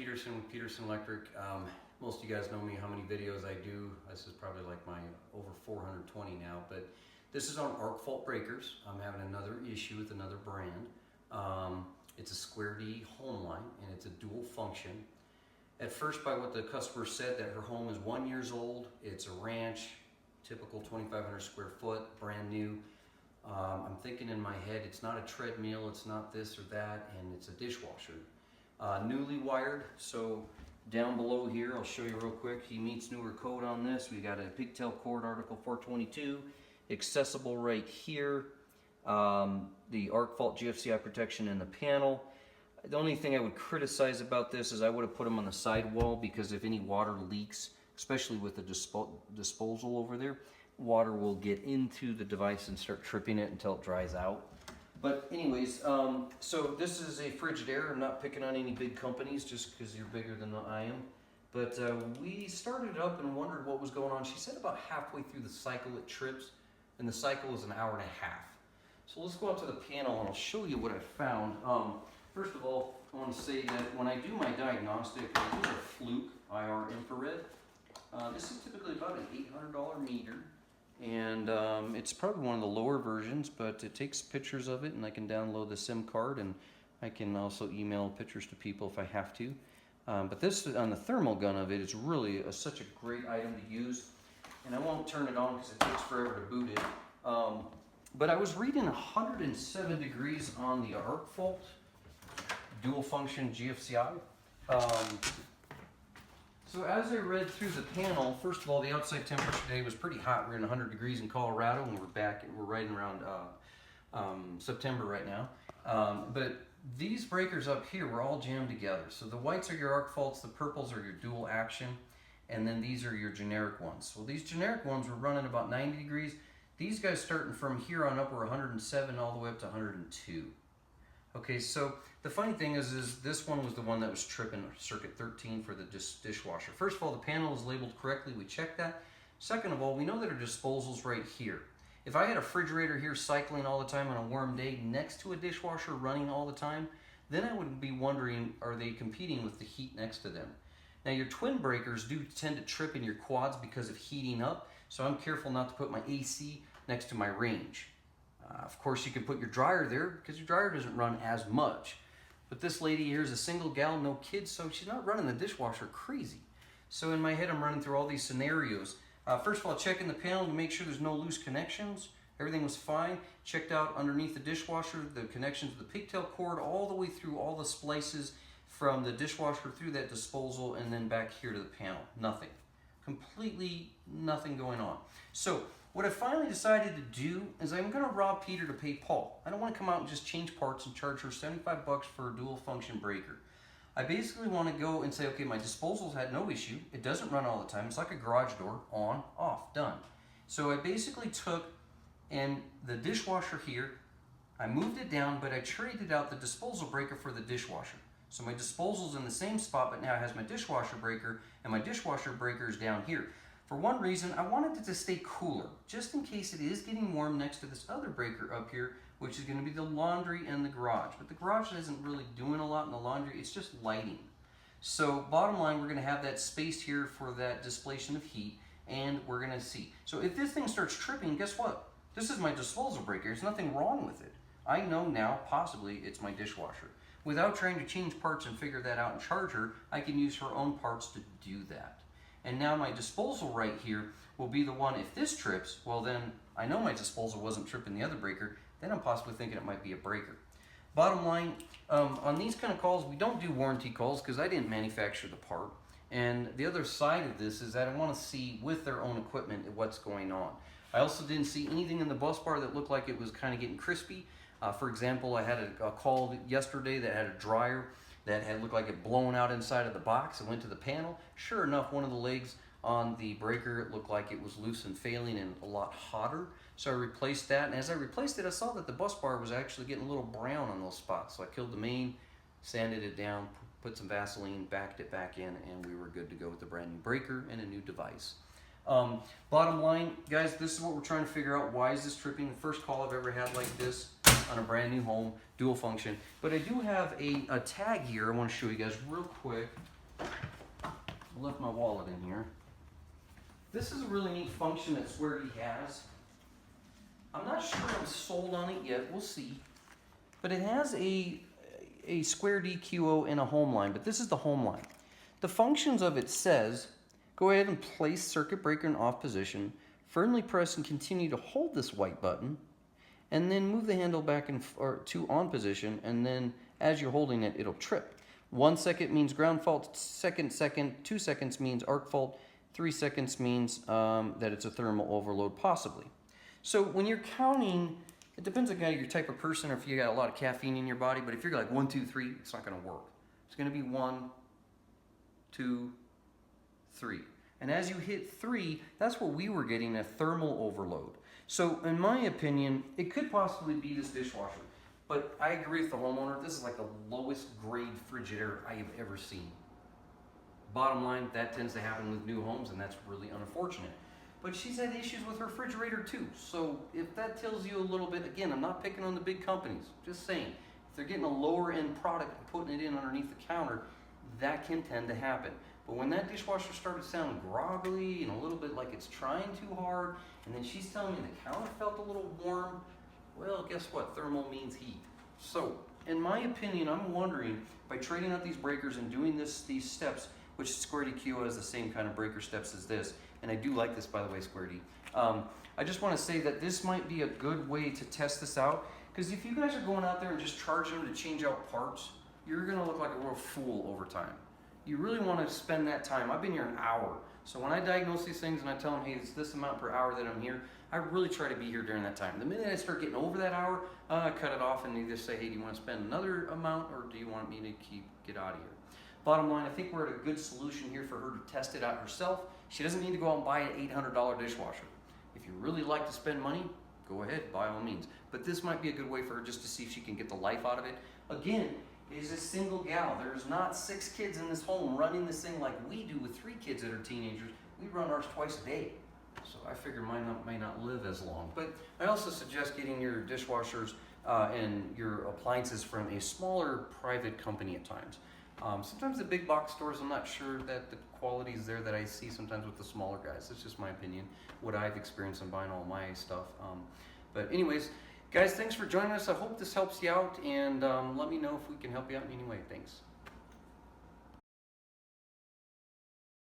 Peterson with Peterson Electric. Most of you guys know me, how many videos I do. This is probably like my over 420 now, but this is on arc fault breakers. I'm having another issue with another brand. It's a Square D Homeline, and it's a dual function. At first, by what the customer said, that her home is 1 year old. It's a ranch, typical 2,500 square foot, brand new. I'm thinking in my head, it's not a treadmill, it's not this or that, and it's a dishwasher. Newly wired, so down below here, I'll show you real quick. He meets newer code on this. We got a pigtail cord, Article 422, accessible right here. The arc fault GFCI protection in the panel. The only thing I would criticize about this is I would have put them on the sidewall, because if any water leaks, especially with the disposal over there, water will get into the device and start tripping it until it dries out. But anyways, so this is a Frigidaire. I'm not picking on any big companies just because you're bigger than I am. But we started it up and wondered what was going on. She said about halfway through the cycle it trips, and the cycle is an hour and a half. So let's go up to the panel and I'll show you what I found. First of all, I want to say that when I do my diagnostic, I do a Fluke IR infrared. This is typically about an $800 meter. And it's probably one of the lower versions, but it takes pictures of it, and I can download the SIM card, and I can also email pictures to people if I have to. But this, on the thermal gun of it, is really such a great item to use. And I won't turn it on because it takes forever to boot it. But I was reading 107 degrees on the arc fault dual function GFCI. So as I read through the panel, first of all, the outside temperature today was pretty hot. We're in 100 degrees in Colorado, and we're right around September right now. But these breakers up here were all jammed together. So the whites are your arc faults, the purples are your dual action, and then these are your generic ones. Well, these generic ones were running about 90 degrees. These guys starting from here on up were 107 all the way up to 102. Okay, so the funny thing is this one was the one that was tripping circuit 13 for the dishwasher. First of all, the panel is labeled correctly. We checked that. Second of all, we know that our disposal's right here. If I had a refrigerator here cycling all the time on a warm day next to a dishwasher running all the time, then I would be wondering, are they competing with the heat next to them? Now, your twin breakers do tend to trip in your quads because of heating up, so I'm careful not to put my AC next to my range. Of course, you can put your dryer there because your dryer doesn't run as much. But this lady here is a single gal, no kids, so she's not running the dishwasher crazy. So in my head, I'm running through all these scenarios. First of all, checking the panel to make sure there's no loose connections. Everything was fine. Checked out underneath the dishwasher, the connections to the pigtail cord, all the way through all the splices from the dishwasher through that disposal and then back here to the panel. Nothing. Completely nothing going on. So what I finally decided to do is I'm going to rob Peter to pay Paul. I don't want to come out and just change parts and charge her 75 bucks for a dual function breaker. I basically want to go and say, okay, my disposals had no issue. It doesn't run all the time. It's like a garage door, on, off, done. So I basically took and the dishwasher here, I moved it down, but I traded out the disposal breaker for the dishwasher. So my disposal's in the same spot, but now it has my dishwasher breaker, and my dishwasher breaker is down here. For one reason, I wanted it to stay cooler, just in case it is getting warm next to this other breaker up here, which is going to be the laundry and the garage. But the garage isn't really doing a lot in the laundry, it's just lighting. So bottom line, we're going to have that space here for that displacement of heat, and we're going to see. So if this thing starts tripping, guess what? This is my disposal breaker. There's nothing wrong with it. I know now, possibly, it's my dishwasher. Without trying to change parts and figure that out and charge her, I can use her own parts to do that. And now my disposal right here will be the one, if this trips, well then I know my disposal wasn't tripping the other breaker, then I'm possibly thinking it might be a breaker. Bottom line, on these kind of calls, we don't do warranty calls because I didn't manufacture the part. And the other side of this is that I want to see with their own equipment what's going on. I also didn't see anything in the bus bar that looked like it was kind of getting crispy. For example, I had a call yesterday that had a dryer that had looked like it blown out inside of the box and went to the panel. Sure enough, one of the legs on the breaker, it looked like it was loose and failing and a lot hotter. So I replaced that, and as I replaced it, I saw that the bus bar was actually getting a little brown on those spots. So I killed the main, sanded it down, put some Vaseline, backed it back in, and we were good to go with a brand new breaker and a new device. Bottom line, guys, this is what we're trying to figure out. Why is this tripping? The first call I've ever had like this. on a brand new home, dual function. But I do have a tag here I want to show you guys real quick. I left my wallet in here. This is a really neat function that Square D has. I'm not sure I'm sold on it yet, we'll see. But it has a Square D QO and a Homeline, but this is the Homeline. The functions of it says, go ahead and place circuit breaker in off position, firmly press and continue to hold this white button, and then move the handle back to on position, and then as you're holding it, it'll trip. 1 second means ground fault, second, 2 seconds means arc fault, 3 seconds means that it's a thermal overload possibly. So when you're counting, it depends on your type of person or if you got a lot of caffeine in your body, but if you're like 1, 2, 3, it's not gonna work. It's gonna be 1, 2, 3. And as you hit 3, that's where we were getting a thermal overload. So in my opinion, it could possibly be this dishwasher. But I agree with the homeowner, this is like the lowest grade Frigidaire I have ever seen. Bottom line, that tends to happen with new homes, and that's really unfortunate. But she's had issues with her refrigerator too. So if that tells you a little bit, again, I'm not picking on the big companies, just saying, if they're getting a lower end product and putting it in underneath the counter, that can tend to happen. But when that dishwasher started sounding groggly and a little bit like it's trying too hard, and then she's telling me the counter felt a little warm, well, guess what? Thermal means heat. So, in my opinion, I'm wondering, by trading out these breakers and doing these steps, which Square D QO has the same kind of breaker steps as this, and I do like this, by the way, Square D. I just want to say that this might be a good way to test this out, because if you guys are going out there and just charging them to change out parts, you're going to look like a real fool over time. You really want to spend that time. I've been here an hour, so when I diagnose these things and I tell them, hey, it's this amount per hour that I'm here, I really try to be here during that time. The minute I start getting over that hour, I cut it off and either say, hey, do you want to spend another amount, or do you want me to get out of here? Bottom line, I think we're at a good solution here for her to test it out herself. She doesn't need to go out and buy an $800 dishwasher. If you really like to spend money, go ahead, by all means. But this might be a good way for her just to see if she can get the life out of it. Again, is a single gal. There's not 6 kids in this home running this thing like we do with 3 kids that are teenagers. We run ours twice a day. So I figure mine may not live as long. But I also suggest getting your dishwashers and your appliances from a smaller private company at times. Sometimes the big box stores, I'm not sure that the quality is there that I see sometimes with the smaller guys. That's just my opinion, what I've experienced in buying all my stuff. But anyways, guys, thanks for joining us. I hope this helps you out, and let me know if we can help you out in any way. Thanks.